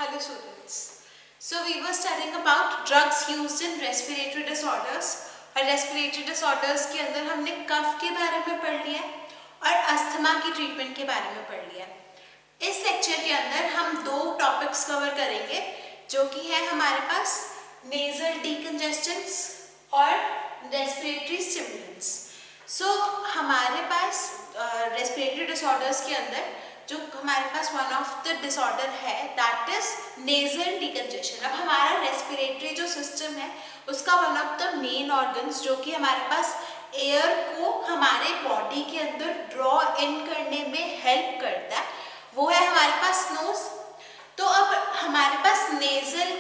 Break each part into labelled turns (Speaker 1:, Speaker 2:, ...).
Speaker 1: Hello students. So we were studying about drugs used in respiratory disorders और respiratory disorders के अंदर हमने कफ के बारे में पढ़ लिया और अस्थमा की ट्रीटमेंट के बारे में पढ़ लिया। इस लेक्चर के अंदर हम दो टॉपिक्स कवर करेंगे जो कि है हमारे पास नेजल डीकंजेस्टेंस और रेस्पिरेटरी स्टिमुलेंट्स। सो हमारे पास रेस्पिरेटरी डिसऑर्डर्स के अंदर जो हमारे पास वन ऑफ द डिसऑर्डर है दैट इज नेजल डीकंजेशन। अब हमारा रेस्पिरेटरी जो सिस्टम है उसका one of the main organs जो कि हमारे पास एयर को हमारे बॉडी के अंदर ड्रॉ इन करने में हेल्प करता है वो है हमारे पास नोज। तो अब हमारे पास नेजल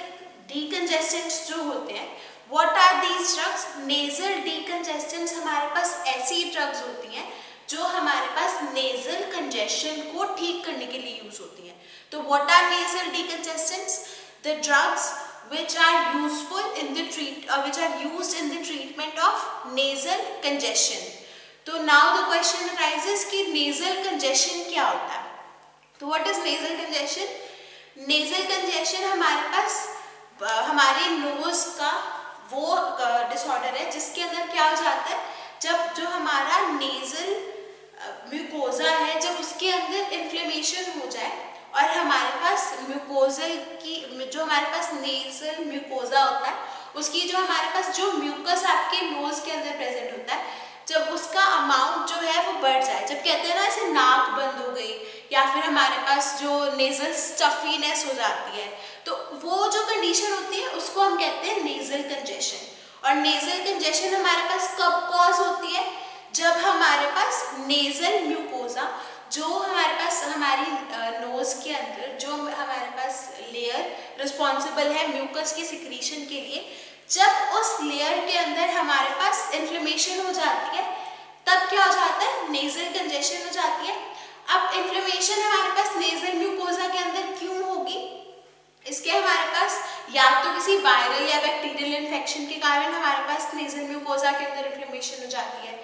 Speaker 1: डीकंजेस्टेंट्स जो होते हैं what are these drugs? Nasal decongestants हमारे पास ऐसी ड्रग्स होती हैं जो हमारे पास नेजल कंजेशन को ठीक करने के लिए यूज होती हैं। तो what are nasal decongestants? The drugs which are used in the treatment of nasal congestion। तो now the question arises कि nasal congestion क्या होता है? तो what is nasal congestion? nasal congestion हमारे पास हमारे नोज का वो डिसऑर्डर है जिसके अंदर क्या हो जाता है जब जो हमारा नेजल म्यूकोजा है जब उसके अंदर इन्फ्लेमेशन हो जाए और हमारे पास म्यूकोजल की जो हमारे पास नेजल म्यूकोजा होता है उसकी जो हमारे पास जो म्यूकस आपके नोज के अंदर प्रेजेंट होता है जब उसका अमाउंट जो है वो बढ़ जाए, जब कहते हैं ना ऐसे नाक बंद हो गई या फिर हमारे पास जो नेजल स्टफीनेस हो जाती है तो वो जो कंडीशन होती है उसको हम कहते हैं नेजल कंजेशन। और नेजल कंजेशन हमारे पास कब कॉज होती है? जब हमारे पास नेजल म्यूकोजा जो हमारे पास हमारी नोज के अंदर जो हमारे पास लेयर रिस्पॉन्सिबल है म्यूकस के सिक्रीशन के लिए, जब उस लेयर के अंदर हमारे पास इन्फ्लेमेशन हो जाती है तब क्या हो जाता है? नेजल कंजेशन हो जाती है। अब इन्फ्लेमेशन हमारे पास नेजल म्यूकोजा के अंदर क्यों होगी? इसके हमारे पास या तो किसी वायरल या बैक्टीरियल इन्फेक्शन के कारण हमारे पास नेजल म्यूकोजा के अंदर इन्फ्लेमेशन हो जाती है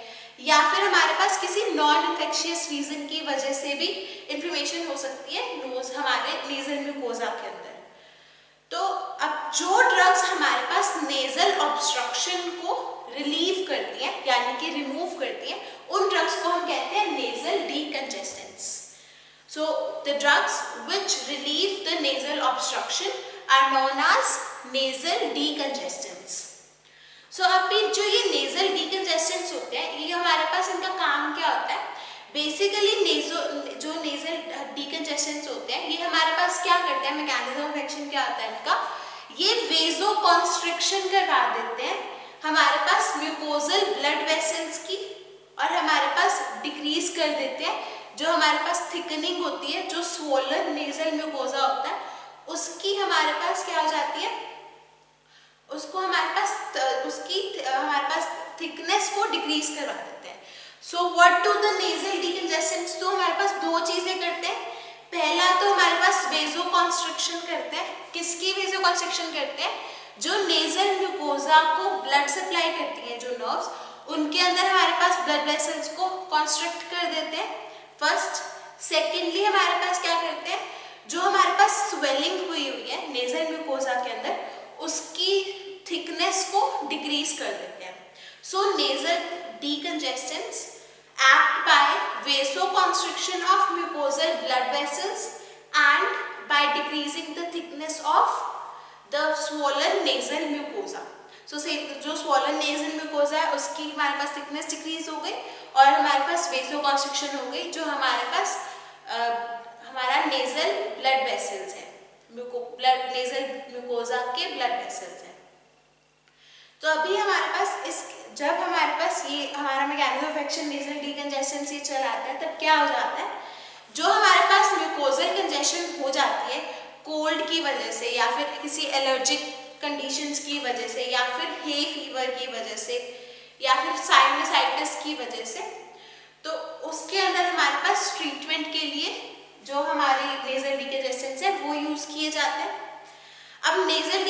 Speaker 1: या फिर हमारे पास किसी नॉन इन्फेक्शियस रीजन की वजह से भी इन्फ्लेमेशन हो सकती है नोज हमारे नेजल म्यूकोजा के अंदर। तो अब जो ड्रग्स हमारे पास नेजल ऑब्स्ट्रक्शन को रिलीव करती हैं यानी कि रिमूव करती हैं उन ड्रग्स को हम कहते हैं nasal डीकंजेस्टेंट्स। So the drugs which relieve the nasal obstruction are known as nasal decongestants। So अभी जो ये nasal decongestants होते हैं ये हमारे पास इनका काम क्या होता है? बेसिकली जो nasal decongestants होते हैं ये हमारे पास क्या करते हैं, मैकेनिज्म ऑफ एक्शन क्या होता है इनका? ये वेजो कॉन्स्ट्रिक्शन करवा देते हैं हमारे पास म्यूकोजल ब्लड वेसल्स की और हमारे पास डिक्रीज कर देते हैं जो हमारे पास थिकनिंग होती है जो स्वोलन नेजल म्यूकोजा होता है उसकी हमारे पास क्या हो जाती है, उसको हमारे पास थिकनेस को डिक्रीज करवा देते हैं। So what do the nasal decongestants? तो हमारे पास दो चीजें करते हैं। पहला तो हमारे पास वेजो कॉन्स्ट्रिक्शन करते हैं। किसकी वेजो कॉन्स्ट्रिक्शन करते हैं? जो नेजल म्यूकोजा को ब्लड सप्लाई करती हैं जो नर्व्स उनके अंदर हमारे पास ब्लड वेसल्स को कॉन्स्ट्रिक्ट कर देते हैं फर्स्ट। सेकेंडली हमारे पास क्या करते हैं, जो हमारे पास स्वेलिंग हुई है नेजल म्यूकोजा के अंदर उसकी थिकनेस को डिक्रीज कर देते हैं। सो nasal डीकंजेस्टेंट्स act by vasoconstriction of mucosal blood vessels and by decreasing the thickness of the swollen nasal mucosa। So जो swollen nasal mucosa है उसकी हमारे पास थिकनेस डिक्रीज हो गई और हमारे पास वेसोकॉन्स्ट्रिक्शन हो गई जो हमारे पास हमारा नेजल ब्लड वेसल्स है नेजल म्यूकोजा के ब्लड वेसल्स हैं। तो अभी हमारे पास जब हमारे पास ये हमारा mechanism of action nasal decongestion से चला आता है तब क्या हो जाता है, जो हमारे पास म्यूकोजल कंजेशन हो जाती है कोल्ड की वजह से या फिर किसी एलर्जिक कंडीशंस की वजह से या फिर हे फीवर की वजह से या फिर साइनसाइटिस की वजह से, तो उसके अंदर हमारे पास ट्रीटमेंट के लिए जो हमारे नेजल डीकंजेस्टेंट्स है वो यूज किए जाते हैं। अब नेजल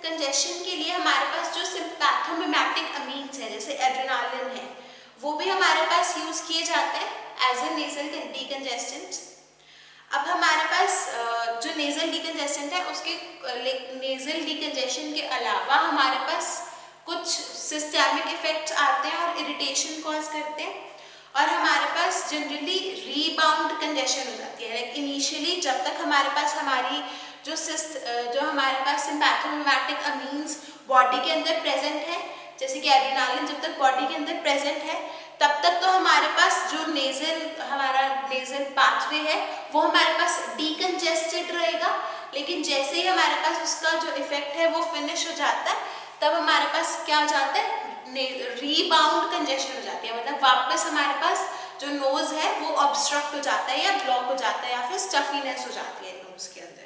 Speaker 1: कंजेशन के लिए हमारे पास जो सिम्पैथोमिमेटिक अमीन्स है जैसे एड्रेनालिन है वो भी हमारे पास यूज किए जाते हैं एज ए नेजल डीकंजेस्टेंट्स। अब हमारे पास जो नेजल डीकंजेस्टेंट है उसके नेजल डिकंजेशन के अलावा हमारे पास कुछ सिस्टेमिक इफेक्ट्स आते हैं और इरिटेशन कॉज करते हैं, और हमारे पास जनरली रीबाउंड कंजेशन हो जाती है। लाइक इनिशियली जब तक हमारे पास हमारी जो हमारे पास सिम्पैथोमिमेटिक अमीन्स बॉडी के अंदर प्रेजेंट है, जैसे कि एड्रेनालिन जब तक बॉडी के अंदर प्रेजेंट है तब तक तो हमारे पास जो हमारा नेजल पाथवे है वो हमारे पास डीकंजेस्टेड रहेगा। लेकिन जैसे ही हमारे पास उसका जो इफेक्ट है वो फिनिश हो जाता है तब हमारे पास क्या हो जाता है, रीबाउंड कंजेशन हो जाती है, मतलब वापस हमारे पास जो नोज है वो ऑब्स्ट्रक्ट हो जाता है या ब्लॉक हो जाता है या फिर स्टफीनेस हो जाती है नोज के अंदर।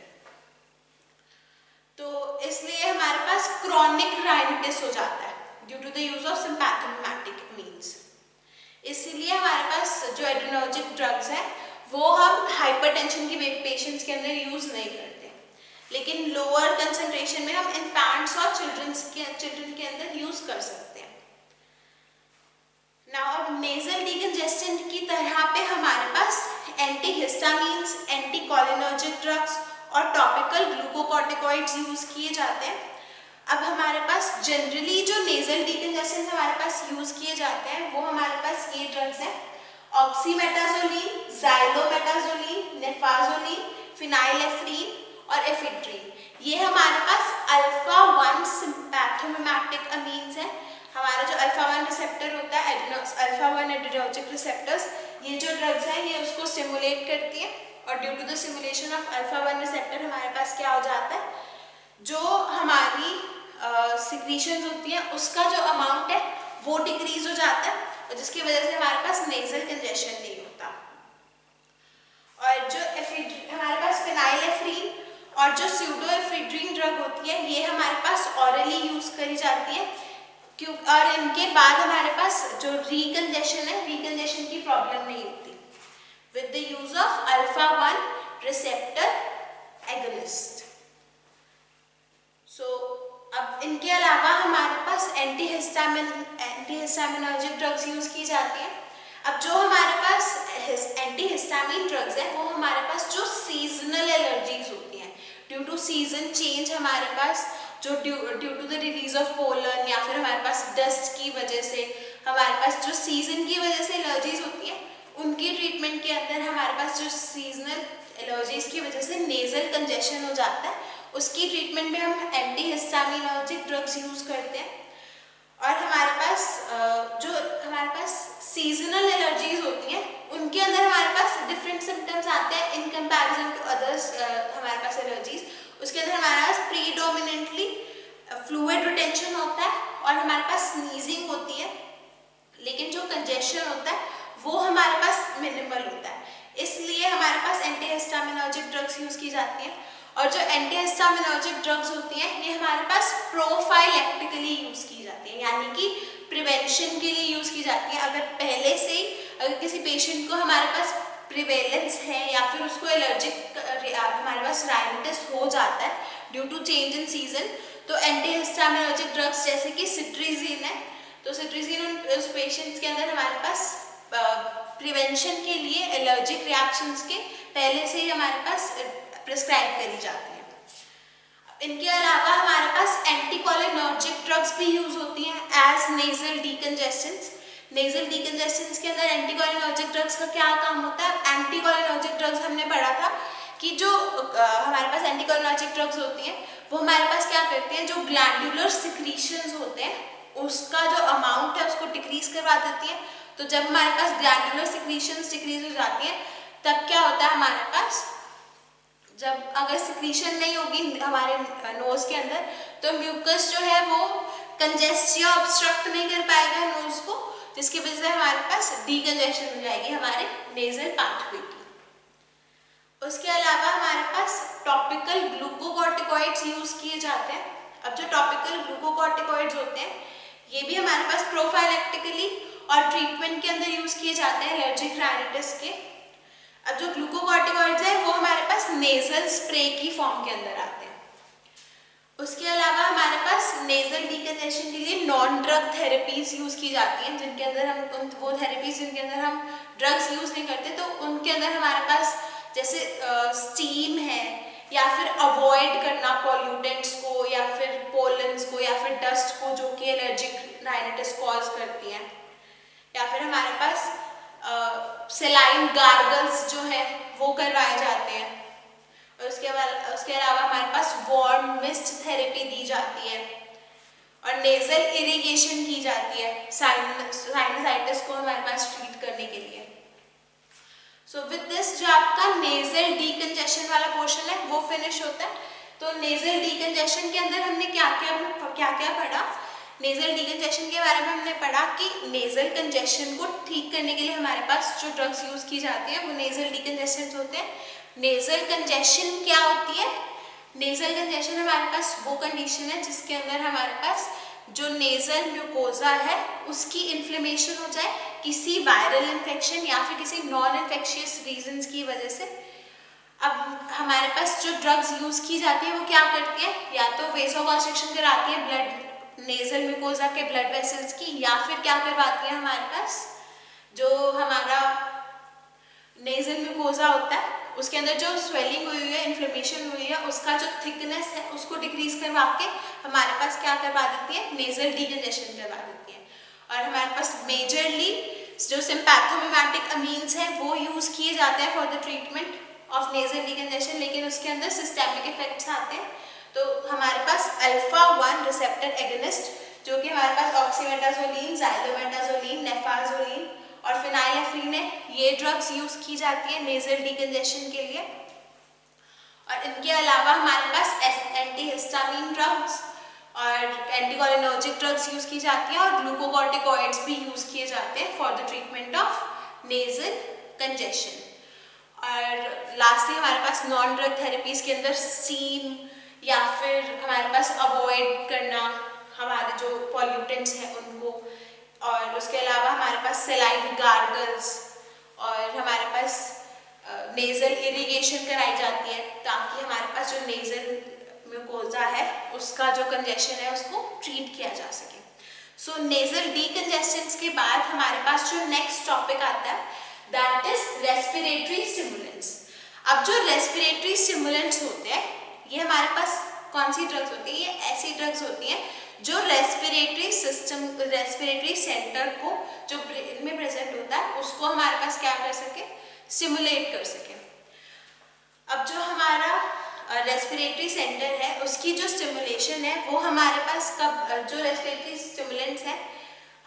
Speaker 1: तो इसलिए हमारे पास क्रॉनिक राइनिटिस हो जाता है due to the use of sympathomimetic means. इसीलिए हमारे पास जो एड्रेनर्जिक ड्रग्स हैं वो हम हाइपरटेंशन की पेशेंट्स के अंदर यूज नहीं करते, लेकिन लोअर कंसंट्रेशन में हम इन्फेंट्स और चिल्ड्रन के अंदर यूज कर सकते हैं। नाउ अब नेजल डिकंजेस्टेंट की तरह पे हमारे पास एंटीहिस्टामिन्स, एंटीकोलिनर्जिक ड्रग्स और टॉपिकल ग्लूकोकॉर्टिकॉइड्स यूज किए जाते हैं। अब हमारे पास जनरली जो नेजल डिकंजेस्टेंट हमारे पास यूज किए जाते हैं वो हमारे पास ये ड्रग्स हैं, ऑक्सीमेटाजोलिन, ज़ाइलोमेटाजोलिन, नेफाजोलिन, फिनाइलेफ्रीन और एफिड्रिन। ये हमारे पास अल्फा 1 सिम्पैथोमिमेटिक अमीन्स हैं। हमारा जो अल्फा 1 रिसेप्टर होता है, अल्फा 1 एड्रेनर्जिक रिसेप्टर्स, ये जो ड्रग्स हैं ये उसको स्टिमुलेट करती है, और due to the stimulation of alpha 1 receptor हमारे पास क्या हो जाता है, जो हमारी सिक्रीशंस होती हैं उसका जो अमाउंट है वो डिक्रीज हो जाता है, और जिसकी वजह से हमारे पास नेजल कंजेशन नहीं होता। और जो हमारे पास फिनाइलेफ्रीन और जो स्यूडोएफेड्रिन ड्रग होती है ये हमारे पास ऑरली यूज करी जाती है, क्यों, और इनके बाद हमारे पास जो रीकंजेशन है, रीकंजेशन की प्रॉब्लम नहीं होती with the use of alpha 1 receptor agonist. अब इनके अलावा हमारे पास एंटीहिस्टामिनर्जिक ड्रग्स यूज की जाती हैं। अब जो हमारे पास एंटीहिस्टामिन ड्रग्स हैं वो हमारे पास जो सीजनल एलर्जीज होती हैं, ड्यू टू सीजन चेंज हमारे पास जो due to the release of pollen या फिर हमारे पास डस्ट की वजह से हमारे पास जो सीजन की वजह से एलर्जीज होती हैं उनकी ट्रीटमेंट के अंदर हमारे पास जो सीजनल एलर्जीज की वजह से नेजल कंजेशन हो जाता है उसकी ट्रीटमेंट में हम एंटीहिस्टामिनर्जिक ड्रग्स यूज करते हैं। और हमारे पास सीजनल एलर्जीज होती हैं उनके अंदर हमारे पास डिफरेंट सिम्टम्स आते हैं इन कंपैरिजन टू अदर्स हमारे पास एलर्जीज। उसके अंदर हमारे पास प्रीडोमिनेंटली फ्लूइड रिटेंशन होता है और हमारे पास स्नीजिंग होती है, लेकिन जो कंजेशन होता है वो हमारे पास मिनिमल होता है। इसलिए हमारे पास एंटीहिस्टामिनर्जिक ड्रग्स यूज की जाती हैं। और जो एंटीहिस्टामिनर्जिक ड्रग्स होती हैं ये हमारे पास प्रोफाइलेक्टिकली यूज की जाती है, यानी कि प्रिवेंशन के लिए यूज की जाती है। अगर पहले से ही अगर किसी पेशेंट को हमारे पास प्रिवेलेंस है या फिर उसको एलर्जिक हमारे पास राइनिटिस हो जाता है due to change in season, तो एंटीहिस्टामिनर्जिक ड्रग्स जैसे कि सिट्रीजिन है, तो सिट्रीजिन उस पेशेंट्स के अंदर हमारे पास प्रिवेंशन के लिए एलर्जिक रिएक्शंस के पहले से ही हमारे पास प्रिस्क्राइब करी जाती है। इनके अलावा हमारे पास एंटीकोलिनर्जिक ड्रग्स भी यूज होती हैं एज नेजल डिकंजेस्टेंट्स। नेजल डिकंजेस्टेंट्स के अंदर एंटीकोलिनर्जिक ड्रग्स का क्या काम होता है? एंटीकोलिनर्जिक ड्रग्स हमने पढ़ा था कि जो हमारे पास एंटीकोलिनर्जिक ड्रग्स होती हैं वो हमारे पास क्या करती हैं, जो ग्लैंडुलर सिक्रीशंस होते हैं उसका जो अमाउंट है उसको डिक्रीज करवा देती है। तो जब हमारे पास ग्लैंडुलर सिक्रीशंस डिक्रीज हो जाती हैं तब क्या होता है हमारे पास, जब अगर सिक्रीशन नहीं होगी हमारे नोज के अंदर तो म्यूकस जो है वो कंजेस्ट या ऑब्स्ट्रक्ट नहीं कर पाएगा नोज को, जिसकी वजह से हमारे पास डीकंजेशन हो जाएगी हमारे नेजल पाथवे की। उसके अलावा हमारे पास टॉपिकल ग्लूकोकॉर्टिकॉइड्स यूज किए जाते हैं। अब जो टॉपिकल ग्लूकोकॉर्टिकॉइड्स होते हैं ये भी हमारे पास प्रोफाइलेक्टिकली और ट्रीटमेंट के अंदर यूज किए जाते हैं एलर्जिक राइनिटिस के। अब जो ग्लूकोकॉर्टिकॉइड्स हैं वो हमारे पास नेजल स्प्रे की फॉर्म के अंदर आते हैं। उसके अलावा हमारे पास नेजल डिकंजेशन के लिए नॉन ड्रग थेरेपीज यूज की जाती हैं, जिनके अंदर हम वो थेरेपीज जिनके अंदर हम ड्रग्स यूज नहीं करते, तो उनके अंदर हमारे पास जैसे स्टीम है या फिर अवॉइड करना पॉल्यूटेंट्स को या फिर पोलन्स को या फिर डस्ट को जो कि एलर्जिक राइनाइटिस कॉज करती है। या फिर हमारे पास सेलाइन गार्गल्स जो है वो करवाए जाते हैं। और उसके अलावा हमारे पास वार्म मिस्ट थेरेपी दी जाती है और नेजल इरिगेशन की जाती है साइनसाइटिस को हमारे पास ट्रीट करने के लिए। सो विद दिस जो आपका नेजल डीकंजेशन वाला पोर्शन है वो फिनिश होता है। तो नेजल डीकंजेशन के अंदर हमने क्या क्या पढ़ा। नेजल डीकंजेशन के बारे में हमने पढ़ा कि नेजल कंजेशन को ठीक करने के लिए हमारे पास जो ड्रग्स यूज की जाती है वो नेजल डीकंजेशन होते हैं। नेजल कंजेशन क्या होती है? नेजल कंजेशन हमारे पास वो कंडीशन है जिसके अंदर हमारे पास जो नेजल म्यूकोजा है उसकी इन्फ्लेमेशन हो जाए किसी वायरल इन्फेक्शन या फिर किसी नॉन इन्फेक्शियस रीजंस की वजह से। अब हमारे पास जो ड्रग्स यूज की जाती है वो क्या करती है, या तो वेसोकंस्ट्रिक्शन कराती है ब्लड नेजल म्यूकोजा के ब्लड वेसल्स की, या फिर क्या करवाती है हमारे पास जो हमारा नेजल म्यूकोजा होता है उसके अंदर जो स्वेलिंग हुई है, इन्फ्लेमेशन हुई है, उसका जो थिकनेस है उसको डिक्रीज करवा के हमारे पास क्या करवा देती है, नेजल डीकंजेशन करवा देती है। और हमारे पास मेजरली जो सिम्पैथोमिमेटिक अमीन्स हैं वो यूज किए जाते हैं for the treatment of nasal decongestion, लेकिन उसके अंदर सिस्टेमिक इफेक्ट्स आते हैं। तो हमारे पास अल्फा 1 रिसेप्टर एगोनिस्ट जो कि हमारे पास ऑक्सीमेटाजोलिन, जाइलोमेटाजोलिन, नेफाजोलिन और फिनाइलेफ्रीन है, ये ड्रग्स यूज की जाती है नेजल डीकंजेशन के लिए। और इनके अलावा हमारे पास एंटीहिस्टामिन ड्रग्स और एंटीकोलिनर्जिक ड्रग्स यूज की जाती है और ग्लूकोकॉर्टिकॉइड्स भी यूज किए जाते हैं for the treatment of nasal congestion. और लास्टली हमारे पास नॉन ड्रग थेरेपीज के अंदर स्टीम या फिर हमारे पास अवॉइड करना हमारे जो पॉल्यूटेंट्स हैं उनको, और उसके अलावा हमारे पास सेलाइन गार्गल्स और हमारे पास नेजल इरिगेशन कराई जाती है ताकि हमारे पास जो नेजल म्यूकोजा है उसका जो कंजेशन है उसको ट्रीट किया जा सके। सो नेजल डीकंजेशन के बाद हमारे पास जो नेक्स्ट टॉपिक आता है दैट इज रेस्पिरेटरी स्टिमुलेंट्स। अब जो रेस्पिरेटरी स्टिमुलेंट्स होते हैं ये हमारे पास कौन सी ड्रग्स होती है, ये ऐसी ड्रग्स होती हैं जो रेस्पिरेटरी सिस्टम, रेस्पिरेटरी सेंटर को जो ब्रेन में प्रेजेंट होता है उसको हमारे पास क्या कर सके, स्टिमुलेट कर सके। अब जो हमारा रेस्पिरेटरी सेंटर है उसकी जो स्टिमुलेशन है वो हमारे पास कब, जो रेस्पिरेटरी स्टिमुलेंट्स हैं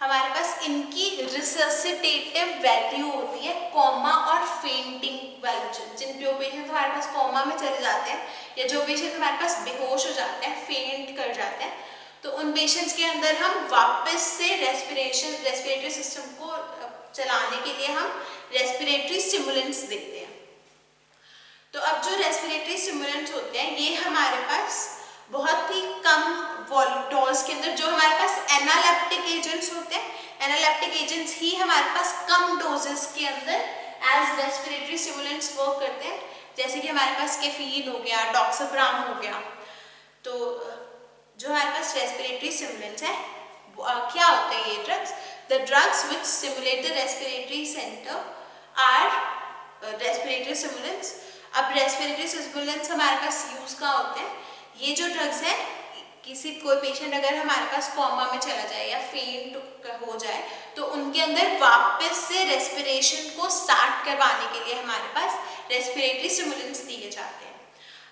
Speaker 1: हमारे पास इनकी रिससिटेटिव वैल्यू होती है कोमा और फेंटिंग वैल्यू। जो पेशेंट हमारे पास कोमा में चले जाते हैं या जो पेशेंट हमारे पास बेहोश हो जाते हैं, फेंट कर जाते हैं, तो उन पेशेंट्स के अंदर हम वापस से रेस्पिरेटरी सिस्टम को चलाने के लिए हम रेस्पिरेटरी स्टिमुलेंट्स देते हैं। तो अब जो रेस्पिरेटरी स्टिमुलेंट्स होते हैं ये हमारे पास बहुत ही कम डोज के अंदर, जो हमारे पास एनालेप्टिक एजेंट्स होते हैं, एनालेप्टिक एजेंट्स ही हमारे पास कम डोजेस के अंदर एज रेस्पिरेटरी स्टिमुलेंट्स वर्क करते हैं, जैसे कि हमारे पास कैफीन हो गया, डॉक्साप्राम हो गया। तो जो हमारे पास रेस्पिरेटरी स्टिमुलेंट्स है क्या होते हैं ये drugs, the drugs which stimulate the respiratory centre are respiratory stimulants. अब रेस्पिरेटरी स्टिमुलेंट्स हमारे पास यूज का होते हैं, ये जो ड्रग्स हैं कोई पेशेंट अगर हमारे पास कोमा में चला जाए या फेंट हो जाए तो उनके अंदर वापस से रेस्पिरेशन को स्टार्ट करवाने के लिए हमारे पास रेस्पिरेटरी स्टिमुलेंट्स दिए जाते हैं।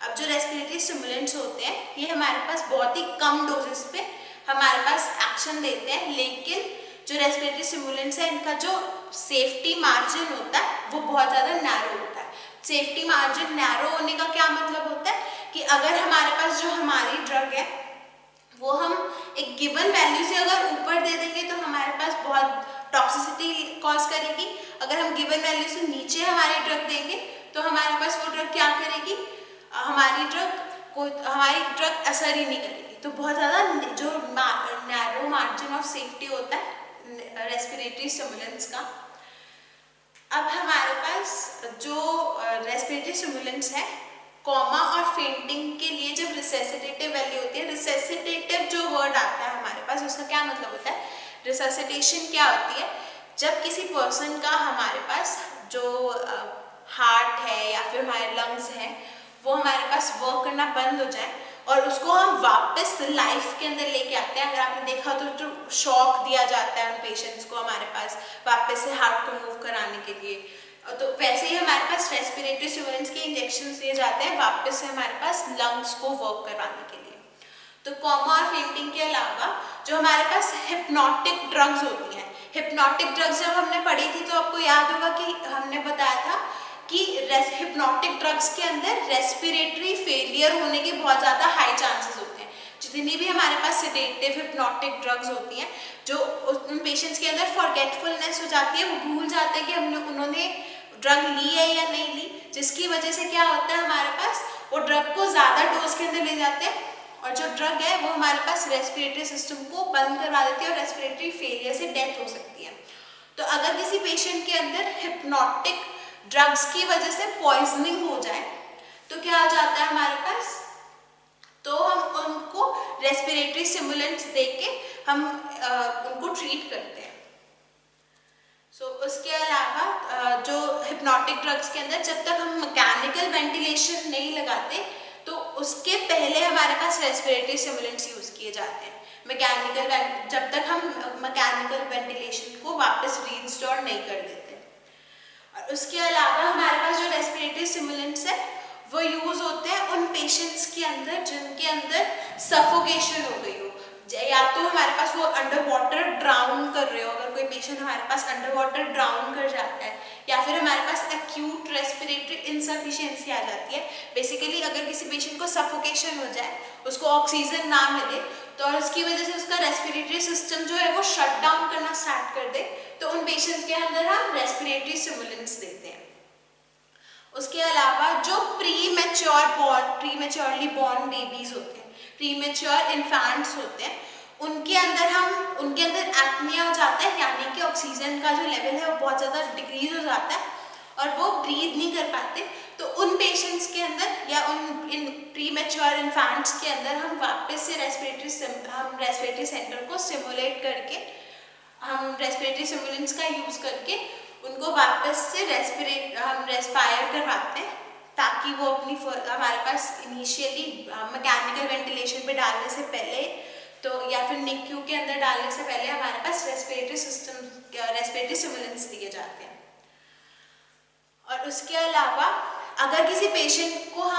Speaker 1: अब जो रेस्पिरेटरी स्टिमुलेंट्स होते हैं ये हमारे पास बहुत ही कम डोजेस पे हमारे पास एक्शन देते हैं, लेकिन जो रेस्पिरेटरी स्टिमुलेंट्स है इनका जो सेफ्टी मार्जिन होता है वो बहुत ज़्यादा नैरो होता है। सेफ्टी मार्जिन नैरो होने का क्या मतलब होता है कि अगर हमारे पास जो हमारी ड्रग है वो हम एक गिवन वैल्यू से अगर ऊपर दे देंगे तो हमारे पास बहुत टॉक्सिसिटी कॉज करेगी, अगर हम गिवन वैल्यू से नीचे हमारी ड्रग देंगे तो हमारे पास वो ड्रग क्या करेगी, हमारी ड्रग असर ही नहीं करेगी। तो बहुत ज़्यादा जो नैरो मार्जिन ऑफ सेफ्टी होता है रेस्पिरेटरी स्टिमुलेंट्स का। अब हमारे पास जो रेस्पिरेटरी स्टिमुलेंट्स है कोमा और फेंटिंग के लिए जब रिससिटेटिव वैल्यू होती है, रिससिटेटिव जो वर्ड आता है हमारे पास उसका क्या मतलब होता है, रिससिटेशन क्या होती है, जब किसी पर्सन का हमारे पास जो हार्ट है या फिर हमारे लंग्स हैं वो हमारे पास वर्क करना बंद हो जाए और उसको हम वापस लाइफ के अंदर लेके आते हैं। अगर आपने देखा तो जो शॉक दिया जाता है उन पेशेंट्स को हमारे पास वापस से हार्ट को मूव कराने के लिए, तो वैसे ही हमारे पास रेस्पिरेटरी स्टिमुलेंट्स के इंजेक्शन दिए जाते हैं वापस से हमारे पास लंग्स को वर्क करवाने के लिए। तो कोमा और फेंटिंग के अलावा जो हमारे पास हिप्नोटिक ड्रग्स होती हैं, हिप्नोटिक ड्रग्स जब हमने पढ़ी थी तो आपको याद होगा कि हमने बताया था कि हिप्नोटिक ड्रग्स के अंदर रेस्पिरेटरी फेलियर होने के बहुत ज़्यादा हाई चांसेस होते हैं। जितनी भी हमारे पास सेडेटिव हिप्नोटिक ड्रग्स होती हैं, जो उन पेशेंट्स के अंदर फॉरगेटफुलनेस हो जाती है, वो भूल जाते हैं कि उन्होंने ड्रग ली है या नहीं ली, जिसकी वजह से क्या होता है हमारे पास वो ड्रग को ज़्यादा डोज के अंदर ले जाते हैं और जो ड्रग है वो हमारे पास रेस्पिरेटरी सिस्टम को बंद करवा देती है और रेस्पिरेटरी फेलियर से डेथ हो सकती है। तो अगर किसी पेशेंट के अंदर हिप्नोटिक ड्रग्स की वजह से पॉइजनिंग हो जाए तो क्या हो जाता है हमारे पास, तो हम उनको रेस्पिरेटरी स्टिमुलेंट्स देके हम उनको ट्रीट करते हैं। उसके अलावा जो हिप्नोटिक ड्रग्स के अंदर जब तक हम मैकेनिकल वेंटिलेशन नहीं लगाते तो उसके पहले हमारे पास रेस्पिरेटरी स्टिमुलेंट्स यूज किए जाते हैं। जब तक हम मैकेनिकल वेंटिलेशन को वापस रीइंस्टॉल नहीं कर देते। और उसके अलावा हमारे पास जो रेस्पिरेटरी स्टिमुलेंट्स है वो यूज होते हैं उन पेशेंट्स के अंदर जिनके अंदर सफोकेशन हो गई हो, या तो हमारे पास वो अंडर वाटर ड्राउन कर रहे हो, अगर कोई पेशेंट हमारे पास अंडर वाटर ड्राउन कर जाता है, या फिर हमारे पास एक्यूट रेस्पिरेटरी इनसफिशिएंसी आ जाती है। बेसिकली अगर किसी पेशेंट को सफोकेशन हो जाए, उसको ऑक्सीजन ना मिले, तो और उसकी वजह से उसका रेस्पिरेटरी सिस्टम जो है वो शट डाउन करना स्टार्ट कर दे, तो उन पेशेंट्स के अंदर हम रेस्पिरेटरी स्टिमुलेंट्स देते हैं। उसके अलावा जो प्रीमेच्योरली बॉर्न बेबीज होते हैं, प्रीमेच्योर इन्फेंट्स होते हैं, उनके अंदर एपनिया हो जाता है, यानी कि ऑक्सीजन का जो लेवल है वो बहुत ज़्यादा डिक्रीज हो जाता है और वो ब्रीथ नहीं कर पाते। तो उन पेशेंट्स के अंदर या इन प्रीमेच्योर इन्फेंट्स के अंदर हम वापस से रेस्पिरेटरी सेंटर को स्टिमुलेट करके, हम रेस्पिरेटरी स्टिमुलेंट्स का यूज़ करके उनको वापस से रेस्पायर करवाते हैं, ताकि वो हमारे पास इनिशियली मैकेनिकल वेंटिलेशन पे डालने से पहले तो या फिर निक्यू के अंदर डालने से पहले हमारे पास रेस्पिरेटरी स्टिमुलेंट्स दिए जाते हैं। और उसके अलावा अगर किसी पेशेंट को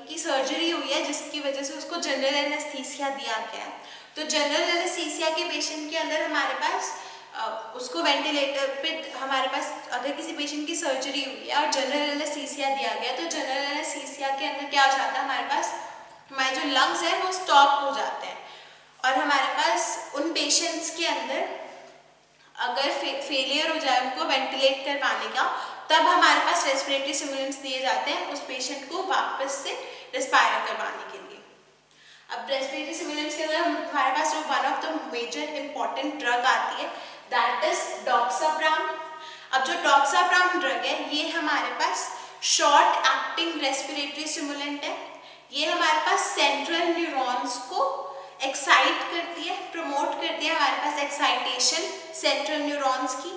Speaker 1: की सर्जरी हुई है जिसकी वजह से उसको जनरल एनेस्थीसिया दिया गया है, तो जनरल एनेस्थीसिया के पेशेंट के अंदर हमारे पास उसको वेंटिलेटर पे हमारे पास अगर किसी पेशेंट की सर्जरी हुई है और जनरल एनेस्थीसिया दिया गया, तो जनरल एनेस्थीसिया के अंदर क्या हो जाता है, हमारे पास हमारे जो लंग्स हैं वो स्टॉप हो जाते हैं और हमारे पास उन पेशेंट्स के अंदर अगर फेलियर हो जाए उनको वेंटिलेट करवाने का, तब हमारे पास रेस्पिरेटरी स्टिमुलेंट्स दिए जाते हैं उस पेशेंट को वापस से रेस्पायर करवाने के लिए। अब रेस्पिरेटरी स्टिमुलेंट्स के अंदर हमारे पास जो one of the major important drug आती है, दैट इज डॉक्साप्राम। अब जो डॉक्साप्राम ड्रग है ये हमारे पास शॉर्ट एक्टिंग रेस्पिरेटरी स्टिमुलेंट है। ये हमारे पास सेंट्रल न्यूरॉन्स को एक्साइट करती है, प्रमोट करती है हमारे पास एक्साइटेशन सेंट्रल न्यूरॉन्स की,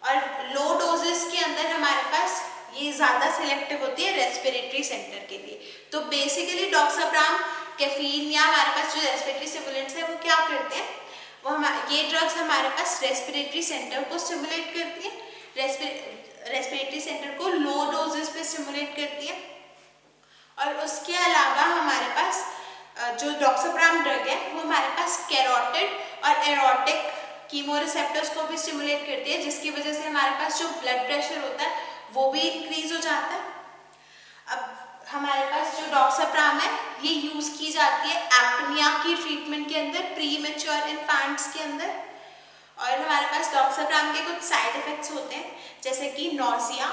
Speaker 1: और लो डोजेस के अंदर हमारे पास ये ज़्यादा सिलेक्टिव होती है रेस्पिरेटरी सेंटर के लिए। तो बेसिकली डॉक्साप्राम, कैफीन या हमारे पास जो रेस्पिरेटरी स्टिमुलेंट्स है वो क्या करते हैं, वो ये ड्रग्स हमारे पास रेस्पिरेटरी सेंटर को स्टिमुलेट करती है, रेस्पिरेटरी सेंटर को लो डोजेस पे स्टिमुलेट करती है। और उसके अलावा हमारे पास जो डॉक्साप्राम ड्रग है वो हमारे पास कैरोटिड और एरोटिक कीमो रिसेप्टर्स को भी स्टिमुलेट करती है, जिसकी वजह से हमारे पास जो ब्लड प्रेशर होता है वो भी इंक्रीज हो जाता है। अब हमारे पास जो डॉक्साप्राम है ये यूज की जाती है एपनिया की ट्रीटमेंट के अंदर, प्रीमेच्योर इन्फेंट्स के अंदर। और हमारे पास डॉक्साप्राम के कुछ साइड इफेक्ट्स होते हैं जैसे कि नॉजिया,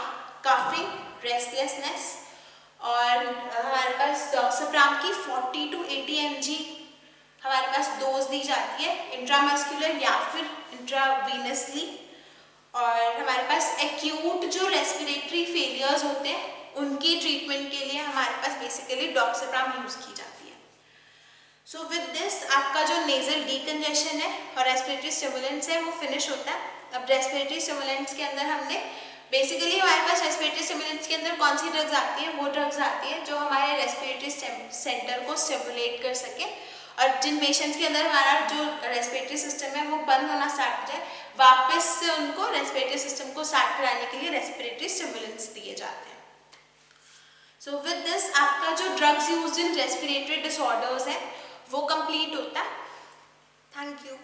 Speaker 1: कफिंग, रेस्टलेसनेस। और हमारे पास डॉक्साप्राम की 40 to 80 mg हमारे पास डोज दी जाती है, इंट्रामस्कुलर या फिर इंट्रावीनसली। और हमारे पास एक्यूट जो रेस्पिरेटरी फेलियर्स होते हैं उनकी ट्रीटमेंट के लिए हमारे पास बेसिकली डॉक्साप्राम यूज की जाती है। सो विद दिस आपका जो नेजल डीकंजेशन है और रेस्पिरेटरी स्टिमुलेंट्स है वो फिनिश होता है। अब रेस्पिरेटरी स्टिमुलेंट्स के अंदर हमने बेसिकली हमारे पास रेस्पिरेटरी स्टिमुलेंट्स के अंदर कौन सी ड्रग्स आती है, वो ड्रग्स आती है जो हमारे रेस्पिरेटरी सेंटर को स्टिमुलेट कर सके और जिन पेशेंट्स के अंदर हमारा जो रेस्पिरेटरी सिस्टम है वो बंद होना स्टार्ट हो जाए, वापस से उनको रेस्पिरेटरी सिस्टम को स्टार्ट कराने के लिए रेस्पिरेटरी स्टिमुलेंट्स दिए जाते हैं। सो विद दिस आपका जो drugs used in respiratory disorders है वो कंप्लीट होता है। Thank you.